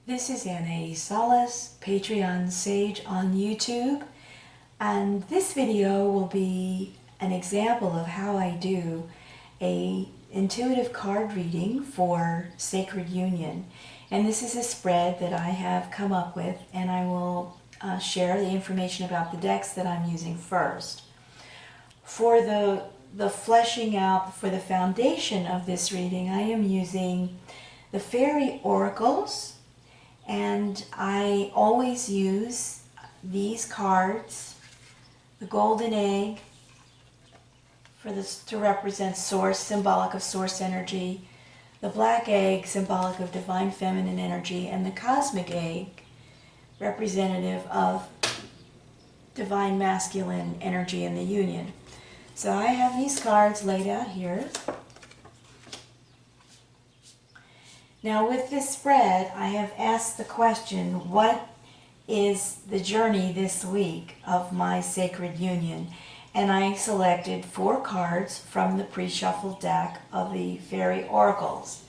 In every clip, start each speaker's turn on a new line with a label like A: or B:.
A: This is Anaiis, Patreon Sage on YouTube, and this video will be an example of how I do a intuitive card reading for Sacred Union. And this is a spread that I have come up with, and I will share the information about the decks that I'm using first. For the fleshing out, for the foundation of this reading, I am using the Fairy Oracles. And I always use these cards, the golden egg for this to represent source, symbolic of source energy, the black egg, symbolic of divine feminine energy, and the cosmic egg, representative of divine masculine energy in the union. So I have these cards laid out here. Now with this spread, I have asked the question, what is the journey this week of my Sacred Union? And I selected 4 cards from the pre-shuffled deck of the Fairy Oracles.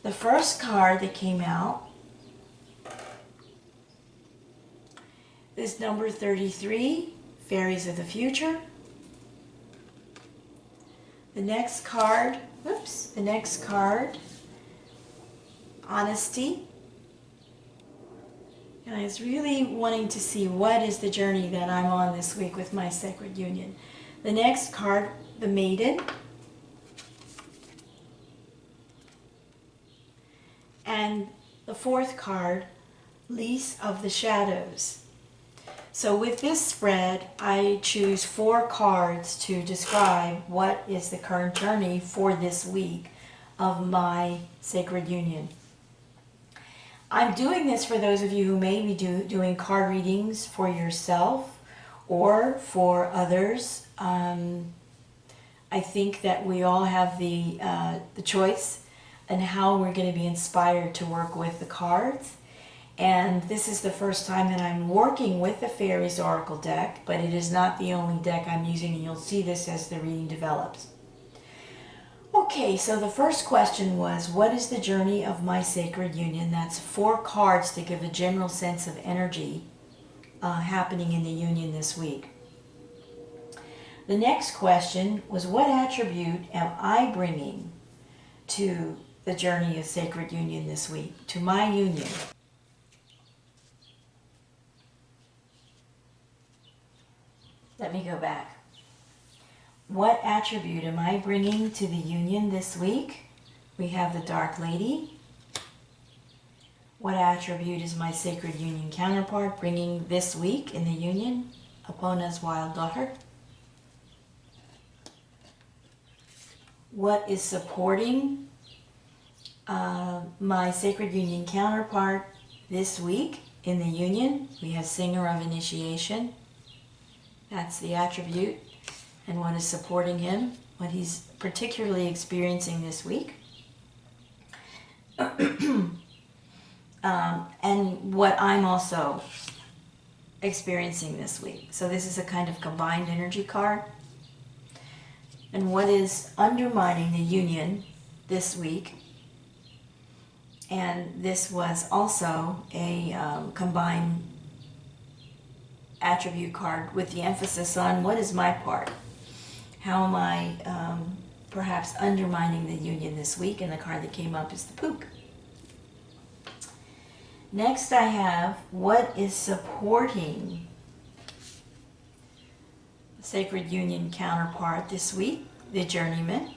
A: The first card that came out is number 33, Fairies of the Future. The next card, Honesty. And I was really wanting to see what is the journey that I'm on this week with my Sacred Union. The next card, the Maiden. And the 4th card, Lease of the Shadows. So with this spread, I choose 4 cards to describe what is the current journey for this week of my Sacred Union. I'm doing this for those of you who may be doing card readings for yourself or for others. I think that we all have the choice in how we're going to be inspired to work with the cards. And this is the first time that I'm working with the Fairies Oracle deck, but it is not the only deck I'm using, and you'll see this as the reading develops. Okay, so the first question was, what is the journey of my Sacred Union? That's 4 cards to give a general sense of energy happening in the union this week. The next question was, what attribute am I bringing to the journey of Sacred Union this week, to my union? Let me go back. What attribute am I bringing to the union this week? We have the Dark Lady. What attribute is my Sacred Union counterpart bringing this week in the union? Epona's Wild Daughter. What is supporting my Sacred Union counterpart this week in the union? We have Singer of Initiation. That's the attribute. And what is supporting him, what he's particularly experiencing this week. And what I'm also experiencing this week. So this is a kind of combined energy card. And what is undermining the union this week. And this was also a combined attribute card with the emphasis on what is my part. How am I perhaps undermining the union this week? And the card that came up is the Pook. Next I have, what is supporting the Sacred Union counterpart this week? The Journeyman.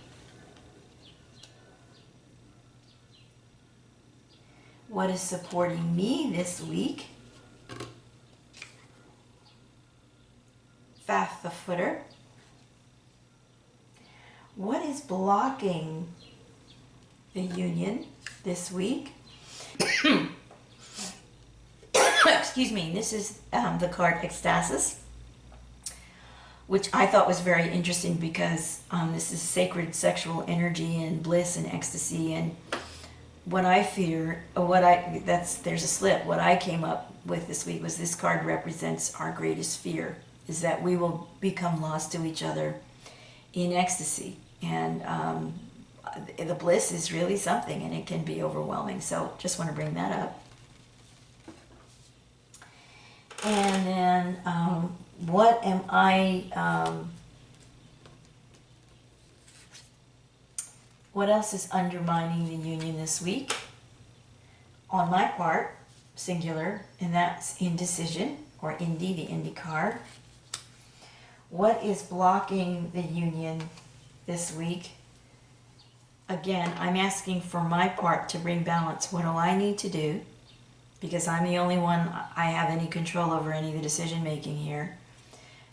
A: What is supporting me this week? Fath the Footer. What is blocking the union this week? Excuse me, this is the card Ecstasis, which I thought was very interesting because this is sacred sexual energy and bliss and ecstasy. And what I fear, there's a slip. What I came up with this week was this card represents our greatest fear, is that we will become lost to each other in ecstasy. And the bliss is really something, and it can be overwhelming. So just want to bring that up. And then what am I, what else is undermining the union this week? On my part, singular, and that's indecision, or Indy, the Indy card. What is blocking the union this week? Again, I'm asking for my part to bring balance. What do I need to do? Because I'm the only one I have any control over any of the decision making here.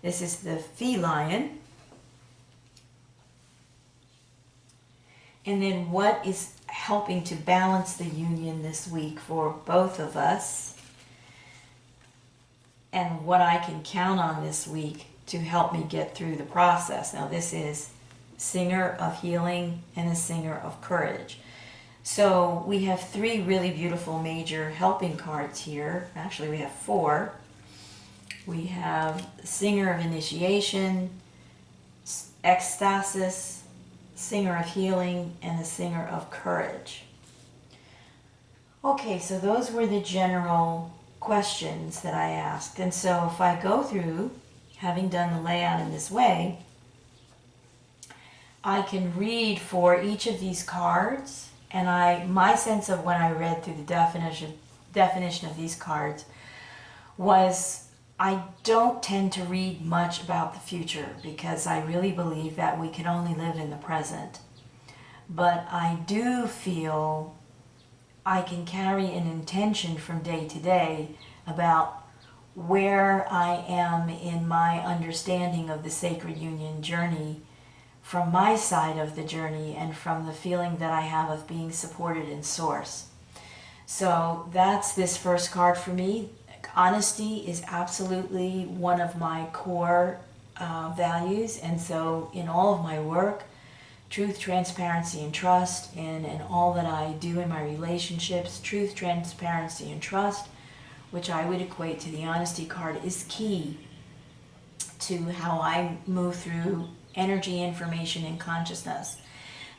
A: This is the feline. And then what is helping to balance the union this week for both of us? And what I can count on this week to help me get through the process. Now this is Singer of Healing and a Singer of Courage. So we have three really beautiful major helping cards here. Actually, we have four. We have Singer of Initiation, Ecstasis, Singer of Healing, and the Singer of Courage. Okay, so those were the general questions that I asked. And so if I go through, having done the layout in this way, I can read for each of these cards, and my sense of when I read through the definition of these cards was I don't tend to read much about the future because I really believe that we can only live in the present. But I do feel I can carry an intention from day to day about where I am in my understanding of the sacred union journey from my side of the journey and from the feeling that I have of being supported in Source. So that's this first card for me. Honesty is absolutely one of my core values, and so in all of my work, truth, transparency, and trust, and in all that I do in my relationships, truth, transparency, and trust, which I would equate to the honesty card, is key to how I move through energy, information, and consciousness.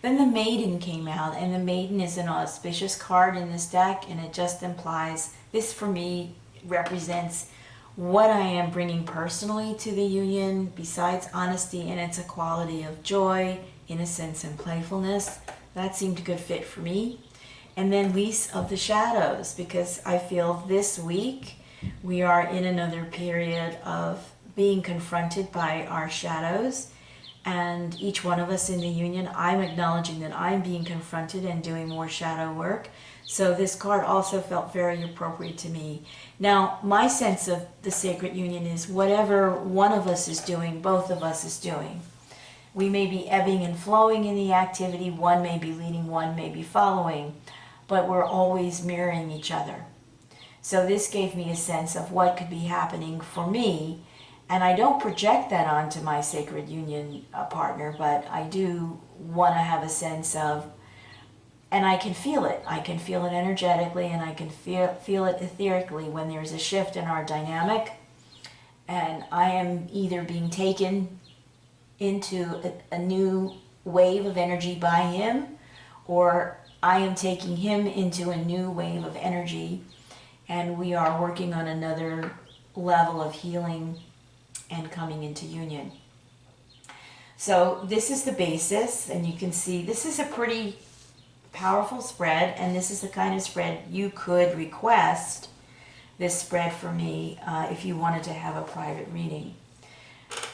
A: Then the Maiden came out, and the Maiden is an auspicious card in this deck, and it just implies, this for me represents what I am bringing personally to the union besides honesty, and it's a quality of joy, innocence, and playfulness. That seemed a good fit for me. And then Lease of the Shadows, because I feel this week we are in another period of being confronted by our shadows, and each one of us in the union, I'm acknowledging that I'm being confronted and doing more shadow work. So this card also felt very appropriate to me. Now, my sense of the sacred union is whatever one of us is doing, both of us is doing. We may be ebbing and flowing in the activity, one may be leading, one may be following, but we're always mirroring each other. So this gave me a sense of what could be happening for me, and I don't project that onto my sacred union partner, but I do want to have a sense of, and I can feel it. I can feel it energetically, and I can feel it etherically when there's a shift in our dynamic, and I am either being taken into a new wave of energy by him, or I am taking him into a new wave of energy, and we are working on another level of healing and coming into union. So this is the basis, and you can see this is a pretty powerful spread, and this is the kind of spread you could request this spread for me if you wanted to have a private reading.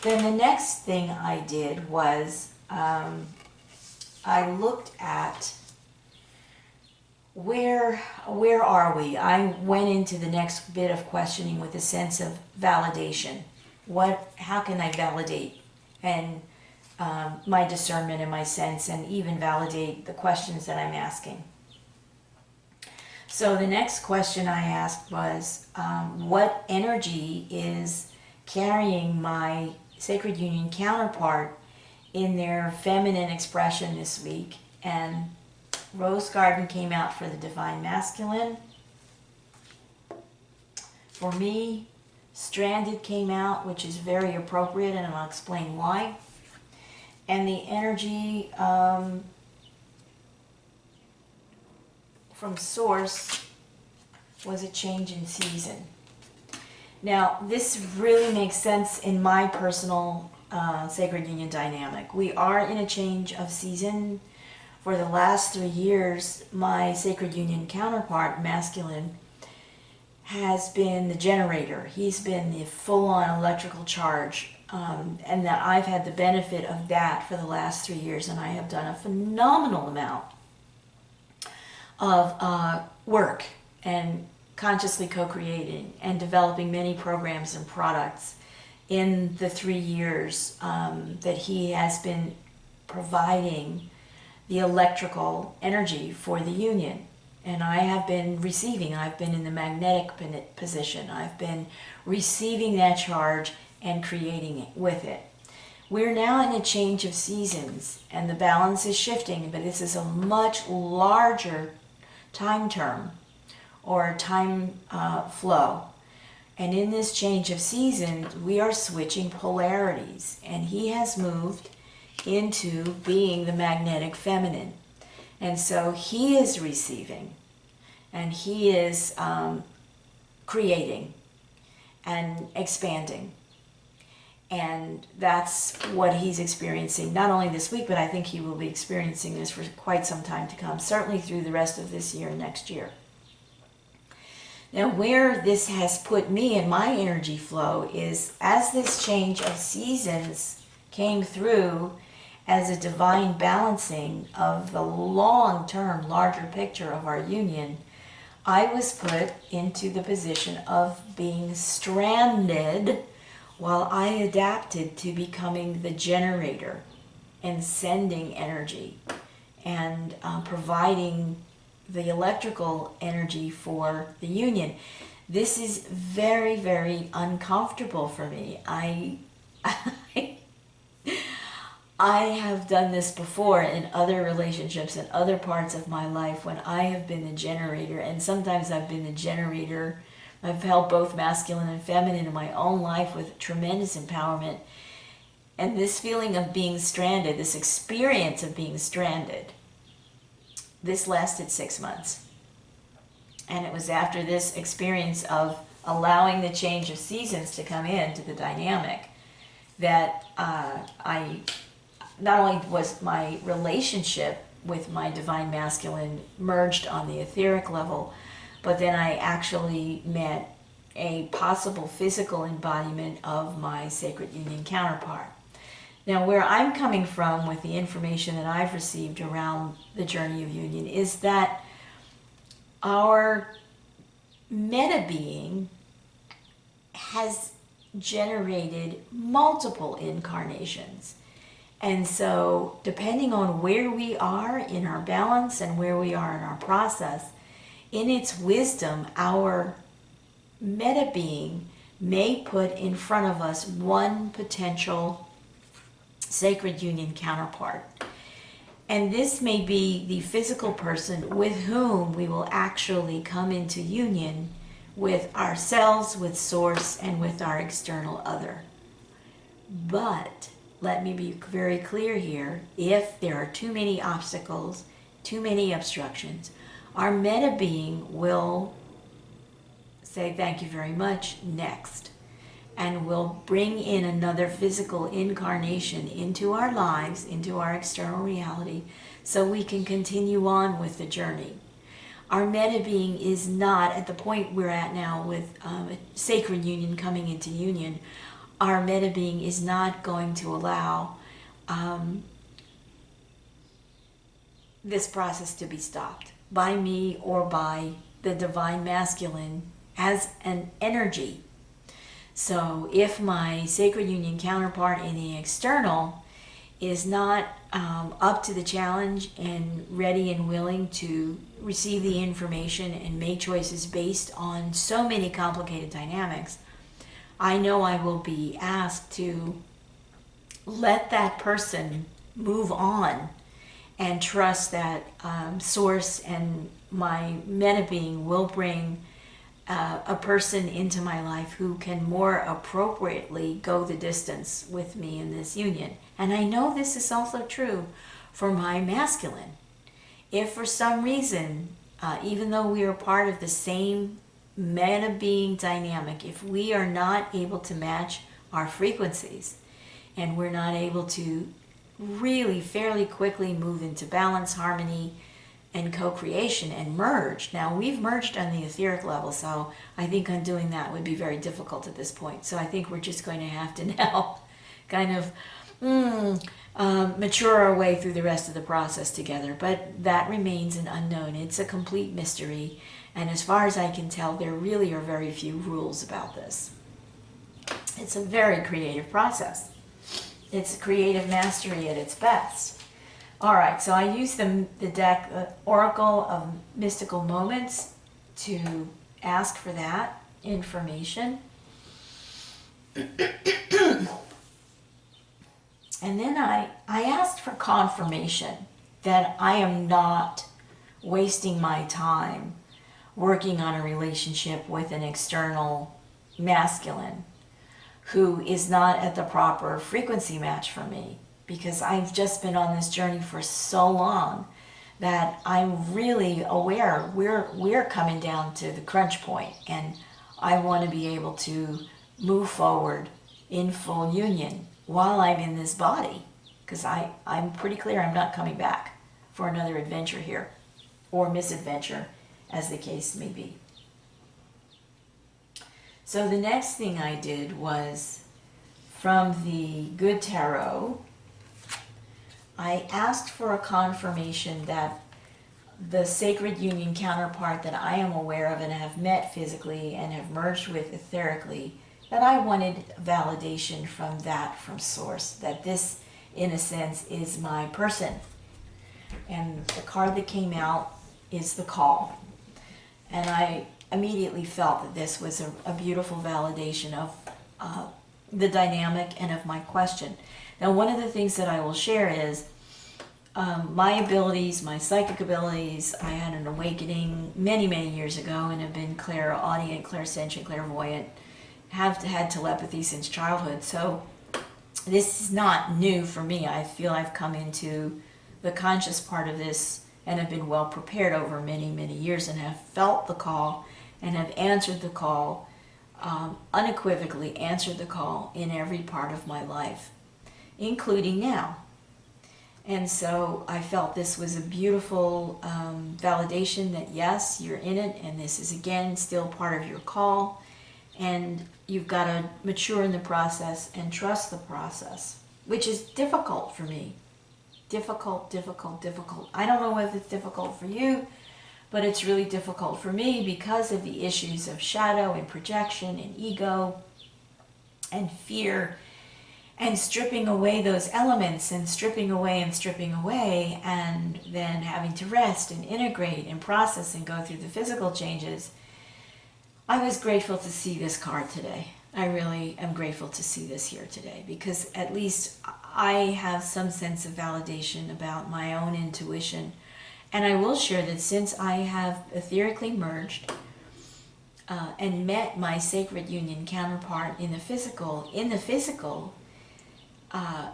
A: Then the next thing I did was I looked at where are we? I went into the next bit of questioning with a sense of validation. How can I validate and my discernment and my sense, and even validate the questions that I'm asking? So the next question I asked was, what energy is carrying my sacred union counterpart in their feminine expression this week? And Rose Garden came out for the Divine Masculine. For me, Stranded came out, which is very appropriate, and I'll explain why. And the energy from Source was a change in season. Now, this really makes sense in my personal sacred union dynamic. We are in a change of season. For the last 3 years, my sacred union counterpart, masculine, has been the generator. He's been the full-on electrical charge, and that I've had the benefit of that for the last 3 years, and I have done a phenomenal amount of work and consciously co-creating and developing many programs and products in the 3 years that he has been providing the electrical energy for the union. And I have been receiving. I've been in the magnetic position. I've been receiving that charge and creating it with it. We're now in a change of seasons, and the balance is shifting, but this is a much larger time term or time flow. And in this change of seasons, we are switching polarities, and he has moved into being the magnetic feminine. And so he is receiving, and he is creating and expanding. And that's what he's experiencing, not only this week, but I think he will be experiencing this for quite some time to come, certainly through the rest of this year and next year. Now, where this has put me in my energy flow is as this change of seasons came through as a divine balancing of the long-term, larger picture of our union, I was put into the position of being stranded while I adapted to becoming the generator and sending energy and providing the electrical energy for the union. This is very, very uncomfortable for me. I have done this before in other relationships and other parts of my life when I have been the generator, and sometimes I've been the generator. I've held both masculine and feminine in my own life with tremendous empowerment. And this feeling of being stranded, this experience of being stranded, this lasted 6 months. And it was after this experience of allowing the change of seasons to come into the dynamic that I not only was my relationship with my divine masculine merged on the etheric level, but then I actually met a possible physical embodiment of my sacred union counterpart. Now, where I'm coming from with the information that I've received around the journey of union is that our meta being has generated multiple incarnations. And so, depending on where we are in our balance and where we are in our process, in its wisdom, our meta being may put in front of us one potential sacred union counterpart. And this may be the physical person with whom we will actually come into union with ourselves, with Source, and with our external other. But let me be very clear here, if there are too many obstacles, too many obstructions, our meta being will say thank you very much, next, and will bring in another physical incarnation into our lives, into our external reality, so we can continue on with the journey. Our meta being is not at the point we're at now with sacred union coming into union. Our meta being is not going to allow this process to be stopped by me or by the divine masculine as an energy. So if my sacred union counterpart in the external is not up to the challenge and ready and willing to receive the information and make choices based on so many complicated dynamics, I know I will be asked to let that person move on and trust that Source and my meta being will bring a person into my life who can more appropriately go the distance with me in this union. And I know this is also true for my masculine. If for some reason, even though we are part of the same meta being dynamic, if we are not able to match our frequencies and we're not able to really fairly quickly move into balance, harmony, and co-creation and merge. Now we've merged on the etheric level, so I think undoing that would be very difficult at this point. So I think we're just going to have to now kind of mature our way through the rest of the process together. But that remains an unknown. It's a complete mystery. And as far as I can tell, there really are very few rules about this. It's a very creative process. It's creative mastery at its best. All right, so I use the deck, Oracle of Mystical Moments, to ask for that information. And then I asked for confirmation that I am not wasting my time working on a relationship with an external masculine who is not at the proper frequency match for me, because I've just been on this journey for so long that I'm really aware we're coming down to the crunch point, and I want to be able to move forward in full union while I'm in this body, because I'm pretty clear I'm not coming back for another adventure here, or misadventure, as the case may be. So the next thing I did was, from the Good Tarot, I asked for a confirmation that the sacred union counterpart that I am aware of and have met physically and have merged with etherically, that I wanted validation from that, from source, that this, in a sense, is my person. And the card that came out is the Call. And I immediately felt that this was a beautiful validation of the dynamic and of my question. Now, one of the things that I will share is my abilities, my psychic abilities. I had an awakening many, many years ago and have been clairaudient, clairsentient, clairvoyant, have had telepathy since childhood. So this is not new for me. I feel I've come into the conscious part of this and have been well prepared over many, many years, and have felt the call and have answered the call, unequivocally answered the call in every part of my life, including now. And so I felt this was a beautiful validation that yes, you're in it, and this is again still part of your call, and you've got to mature in the process and trust the process, which is difficult for me. Difficult, difficult, difficult. I don't know if it's difficult for you, but it's really difficult for me because of the issues of shadow and projection and ego and fear, and stripping away those elements and stripping away and then having to rest and integrate and process and go through the physical changes. I was grateful to see this card today. I really am grateful to see this here today, because at least I have some sense of validation about my own intuition. And I will share that since I have etherically merged and met my sacred union counterpart in the physical,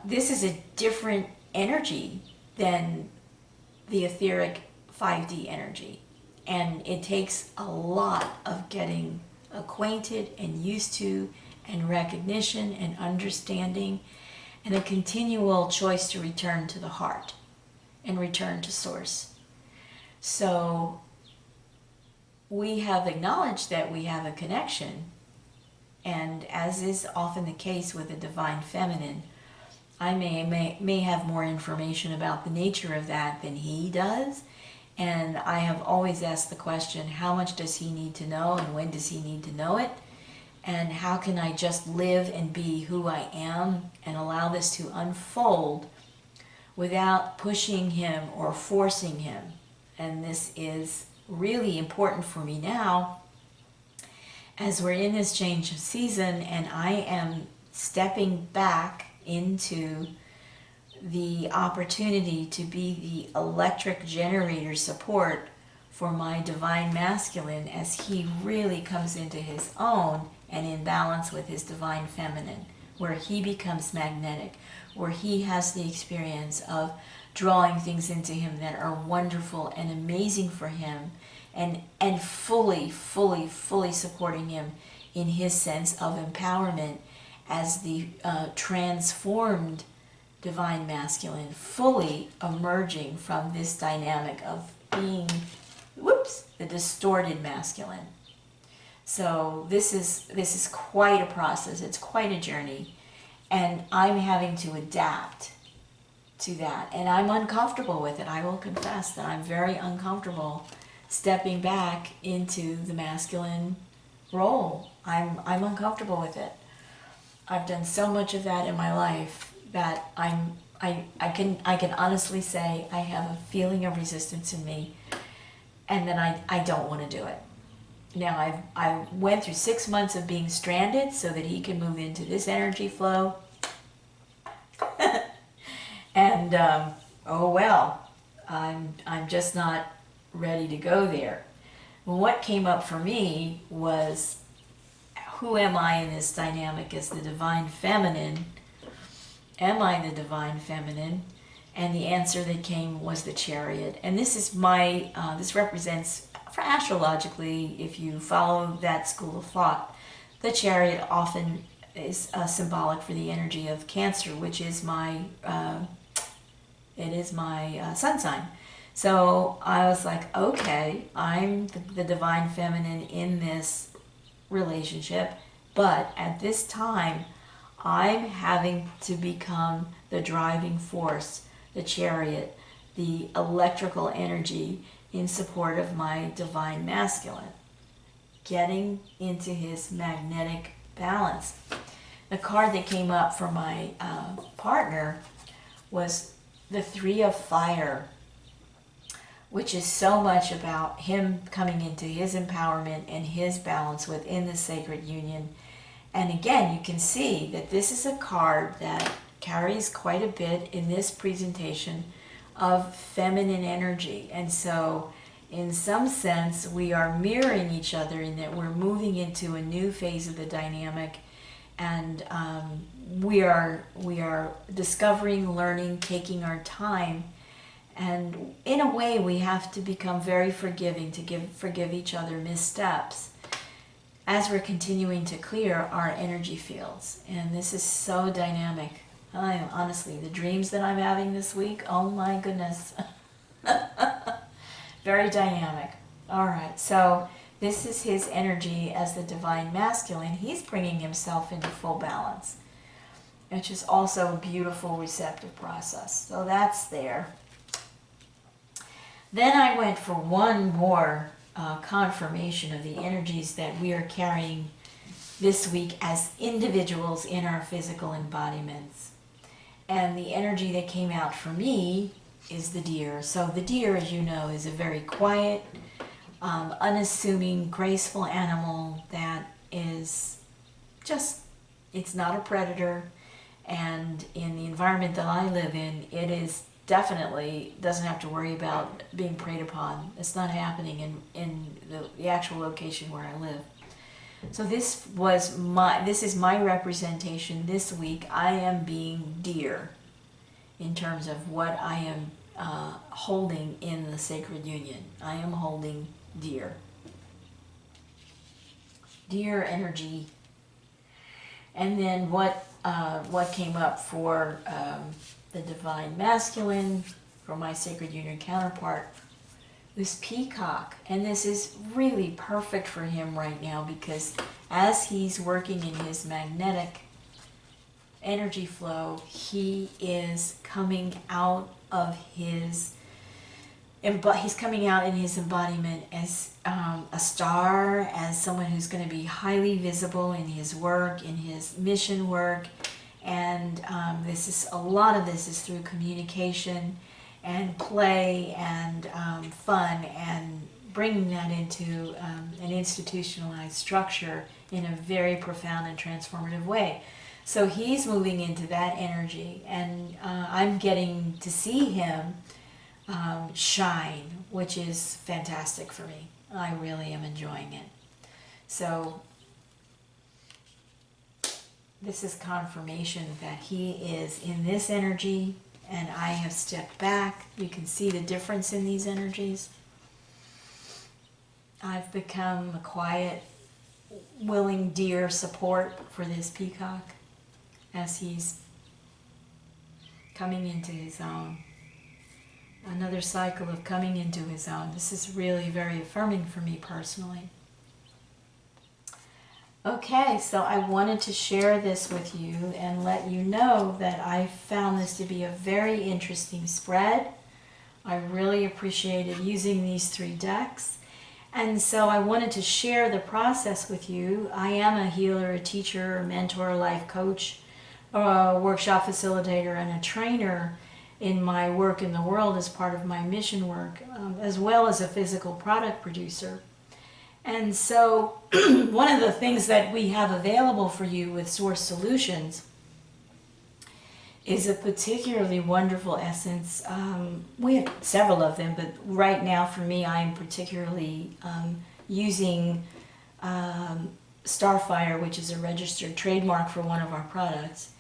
A: this is a different energy than the etheric 5D energy. And it takes a lot of getting acquainted and used to, and recognition and understanding, and a continual choice to return to the heart and return to source. So we have acknowledged that we have a connection, and as is often the case with the divine feminine, I may have more information about the nature of that than he does. And I have always asked the question, how much does he need to know, and when does he need to know it? And how can I just live and be who I am and allow this to unfold without pushing him or forcing him? And this is really important for me now as we're in this change of season, and I am stepping back into the opportunity to be the electric generator support for my divine masculine as he really comes into his own and in balance with his divine feminine, where he becomes magnetic, where he has the experience of drawing things into him that are wonderful and amazing for him, and fully supporting him in his sense of empowerment as the transformed divine masculine, fully emerging from this dynamic of being, the distorted masculine. So this is quite a process. It's quite a journey, and I'm having to adapt to that, and I'm uncomfortable with it. I will confess that I'm very uncomfortable stepping back into the masculine role. I'm uncomfortable with it. I've done so much of that in my life that I can honestly say I have a feeling of resistance in me, and that I don't want to do it. Now I went through 6 months of being stranded so that he can move into this energy flow. And oh well, I'm just not ready to go there. What came up for me was, who am I in this dynamic as the divine feminine? Am I the divine feminine? And the answer that came was the Chariot. And this is my, this represents, for astrologically, if you follow that school of thought, the Chariot often is symbolic for the energy of Cancer, which is my, sun sign. So I was like, okay, I'm the divine feminine in this relationship, but at this time, I'm having to become the driving force, the Chariot, the electrical energy in support of my divine masculine, getting into his magnetic balance. The card that came up for my partner was the Three of Fire, which is so much about him coming into his empowerment and his balance within the sacred union. And again, you can see that this is a card that carries quite a bit in this presentation of feminine energy. And so in some sense, we are mirroring each other in that we're moving into a new phase of the dynamic, and we are discovering, learning, taking our time. And in a way, we have to become very forgiving, to forgive each other missteps as we're continuing to clear our energy fields. And this is so dynamic. Honestly, the dreams that I'm having this week, oh my goodness. Very dynamic. All right, so this is his energy as the divine masculine. He's bringing himself into full balance, which is also a beautiful receptive process. So that's there. Then I went for one more confirmation of the energies that we are carrying this week as individuals in our physical embodiments. And the energy that came out for me is the deer. So the deer, as you know, is a very quiet, unassuming, graceful animal that is just, it's not a predator. And in the environment that I live in, it is definitely doesn't have to worry about being preyed upon. It's not happening in the actual location where I live. So this is my representation this week. I am being deer in terms of what I am holding in the sacred union. I am holding deer. Deer energy. And then what came up for the divine masculine, for my sacred union counterpart, this peacock. And this is really perfect for him right now, because as he's working in his magnetic energy flow, he is coming out of his, he's coming out in his embodiment as a star, as someone who's going to be highly visible in his work, in his mission work. And a lot of this is through communication and play and fun, and bringing that into an institutionalized structure in a very profound and transformative way. So he's moving into that energy, and I'm getting to see him shine, which is fantastic for me. I really am enjoying it. So this is confirmation that he is in this energy and I have stepped back. You can see the difference in these energies. I've become a quiet, willing deer support for this peacock as he's coming into his own. Another cycle of coming into his own. This is really very affirming for me personally. Okay, so I wanted to share this with you and let you know that I found this to be a very interesting spread. I really appreciated using these 3 decks. And so I wanted to share the process with you. I am a healer, a teacher, a mentor, a life coach, a workshop facilitator, and a trainer in my work in the world as part of my mission work, as well as a physical product producer. And so one of the things that we have available for you with Source Solutions is a particularly wonderful essence. We have several of them, but right now for me, I'm particularly using Starfire, which is a registered trademark for one of our products.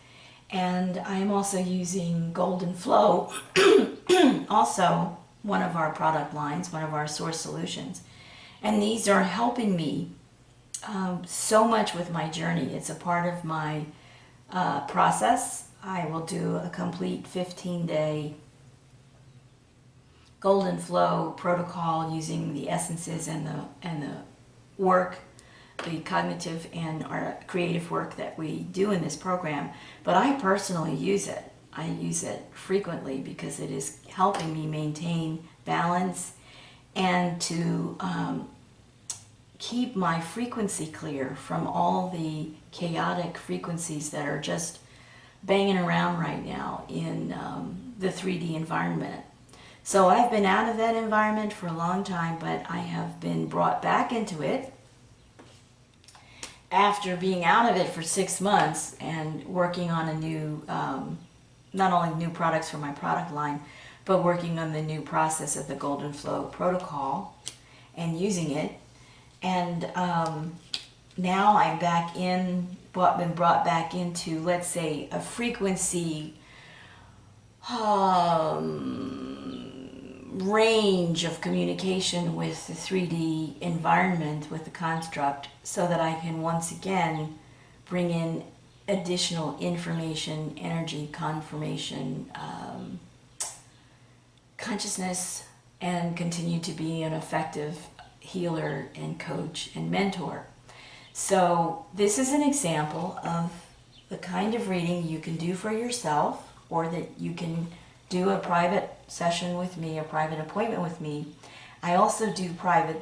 A: And I'm also using Golden Flow, also one of our product lines, one of our Source Solutions. And these are helping me so much with my journey. It's a part of my process. I will do a complete 15-day Golden Flow protocol using the essences and the work, the cognitive and our creative work that we do in this program. But I personally use it. I use it frequently because it is helping me maintain balance and to keep my frequency clear from all the chaotic frequencies that are just banging around right now in the 3D environment. So I've been out of that environment for a long time, but I have been brought back into it after being out of it for 6 months and working on a new, not only new products for my product line, but working on the new process of the Golden Flow protocol and using it. And now I'm back in, been brought back into, let's say, a frequency range of communication with the 3D environment, with the construct, so that I can once again bring in additional information, energy, confirmation, consciousness, and continue to be an effective healer and coach and mentor. So this is an example of the kind of reading you can do for yourself, or that you can do a private session with me, a private appointment with me. I also do private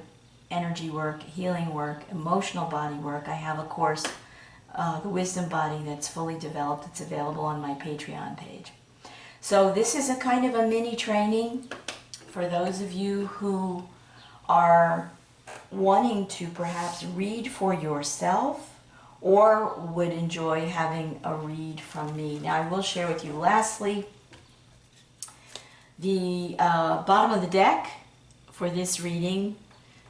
A: energy work, healing work, emotional body work. I have a course, the Wisdom Body, that's fully developed. It's available on my Patreon page. So this is a kind of a mini training for those of you who are wanting to perhaps read for yourself or would enjoy having a read from me. Now I will share with you lastly the bottom of the deck for this reading.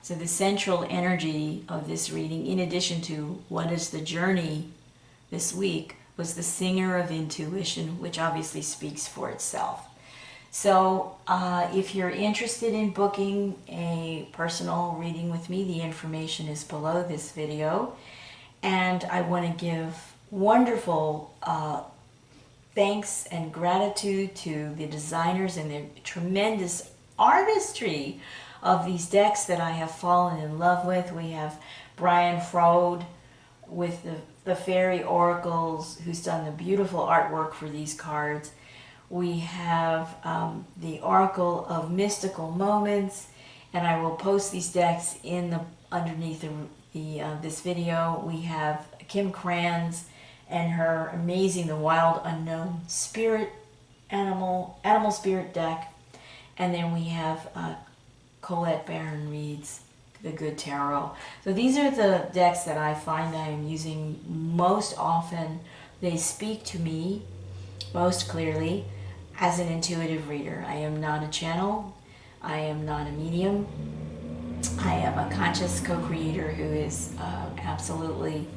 A: So the central energy of this reading, in addition to what is the journey this week, was the Singer of Intuition, which obviously speaks for itself. So if you're interested in booking a personal reading with me, the information is below this video. And I want to give wonderful thanks and gratitude to the designers and the tremendous artistry of these decks that I have fallen in love with. We have Brian Frode with the Fairy Oracles, who's done the beautiful artwork for these cards. We have the Oracle of Mystical Moments, and I will post these decks in the underneath this video. We have Kim Kranz and her amazing The Wild Unknown Spirit Animal Spirit deck, and then we have Colette Barron Reed's The Good Tarot. So these are the decks that I find I am using most often. They speak to me most clearly as an intuitive reader. I am not a channel. I am not a medium. I am a conscious co-creator who is absolutely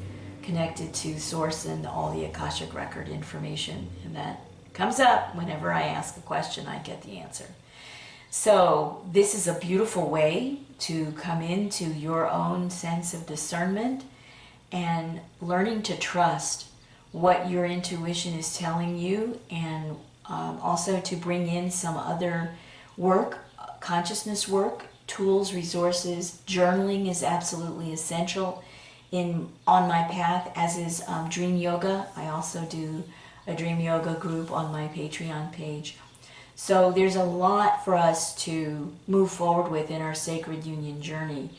A: connected to Source and all the Akashic Record information, and that comes up whenever I ask a question, I get the answer. So this is a beautiful way to come into your own sense of discernment and learning to trust what your intuition is telling you, and also to bring in some other work, consciousness work, tools, resources. Journaling is absolutely essential on my path, as is dream yoga. I also do a dream yoga group on my Patreon page. So there's a lot for us to move forward with in our sacred union journey.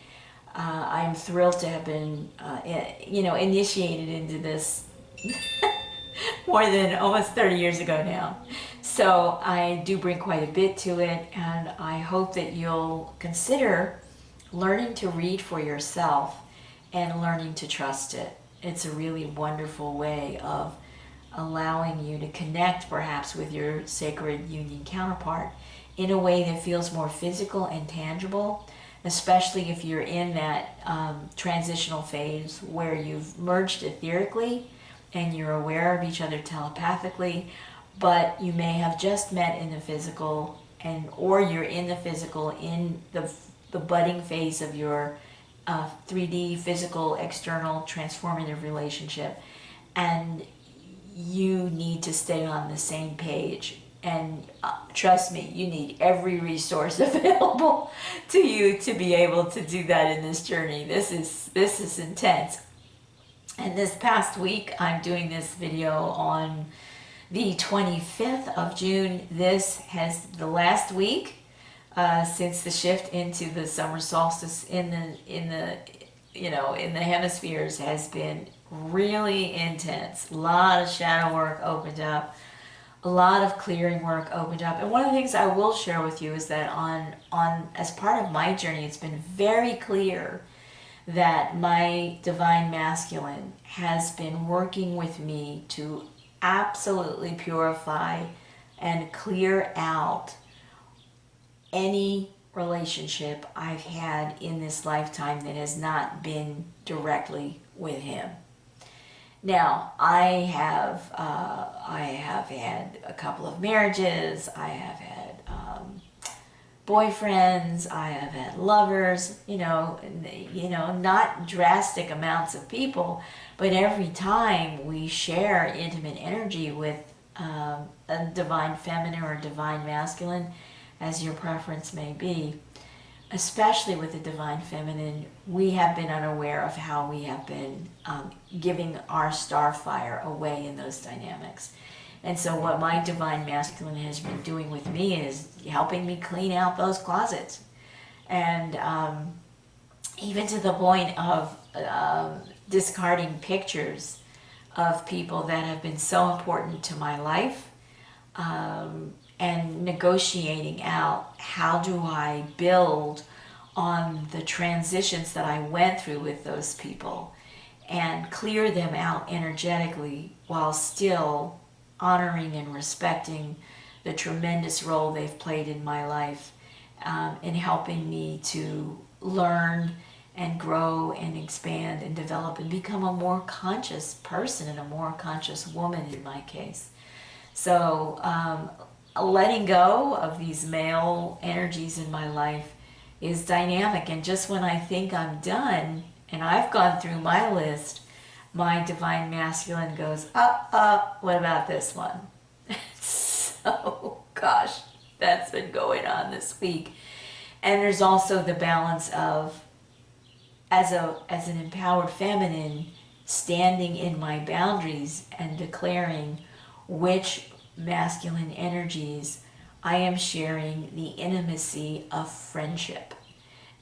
A: I'm thrilled to have been, initiated into this more than almost 30 years ago now. So I do bring quite a bit to it, and I hope that you'll consider learning to read for yourself and learning to trust it. It's a really wonderful way of allowing you to connect perhaps with your sacred union counterpart in a way that feels more physical and tangible, especially if you're in that transitional phase where you've merged etherically and you're aware of each other telepathically, but you may have just met in the physical, or you're in the physical in the budding phase of your 3D physical external transformative relationship, and you need to stay on the same page. And trust me, you need every resource available to you to be able to do that in this journey. This is intense. And this past week, I'm doing this video on the 25th of June. This has the last week since the shift into the summer solstice in the hemispheres has been really intense. A lot of shadow work opened up, a lot of clearing work opened up. And one of the things I will share with you is that on as part of my journey, it's been very clear that my divine masculine has been working with me to absolutely purify and clear out any relationship I've had in this lifetime that has not been directly with him. Now, I have had a couple of marriages. I have had boyfriends. I have had lovers. Not drastic amounts of people, but every time we share intimate energy with a divine feminine or divine masculine, as your preference may be, especially with the divine feminine, we have been unaware of how we have been giving our star fire away in those dynamics. And so what my divine masculine has been doing with me is helping me clean out those closets. And even to the point of discarding pictures of people that have been so important to my life, and negotiating out how do I build on the transitions that I went through with those people and clear them out energetically while still honoring and respecting the tremendous role they've played in my life, in helping me to learn and grow and expand and develop and become a more conscious person and a more conscious woman in my case. So letting go of these male energies in my life is dynamic, and just when I think I'm done and I've gone through my list, my divine masculine goes, what about this one? So, gosh, that's been going on this week. And there's also the balance of, as an empowered feminine, standing in my boundaries and declaring which masculine energies I am sharing the intimacy of friendship,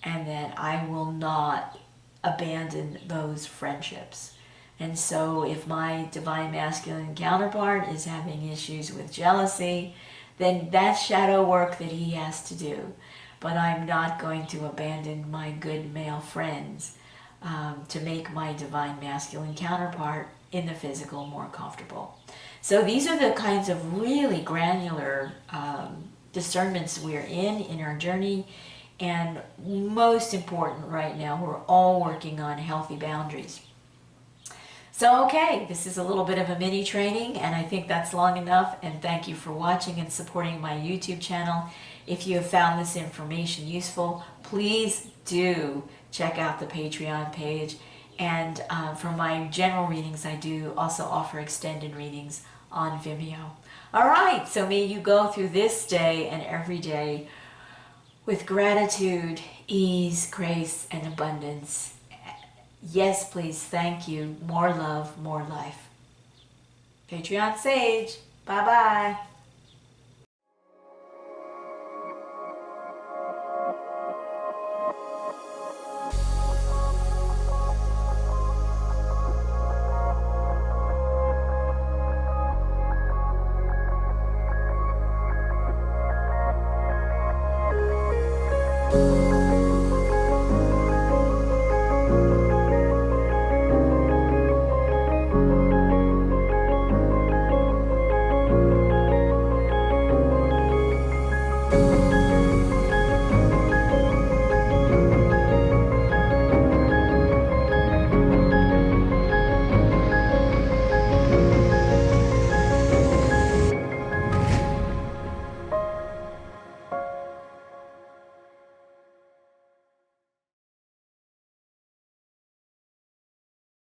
A: and that I will not abandon those friendships. And so if my divine masculine counterpart is having issues with jealousy, then that's shadow work that he has to do. But I'm not going to abandon my good male friends to make my divine masculine counterpart in the physical more comfortable. So these are the kinds of really granular discernments we're in our journey. And most important right now, we're all working on healthy boundaries. So, okay, this is a little bit of a mini training, and I think that's long enough. And thank you for watching and supporting my YouTube channel. If you have found this information useful, please do check out the Patreon page. And for my general readings, I do also offer extended readings on Vimeo. All right, so may you go through this day and every day with gratitude, ease, grace, and abundance. Yes, please, thank you. More love, more life. Patreon Sage. Bye-bye.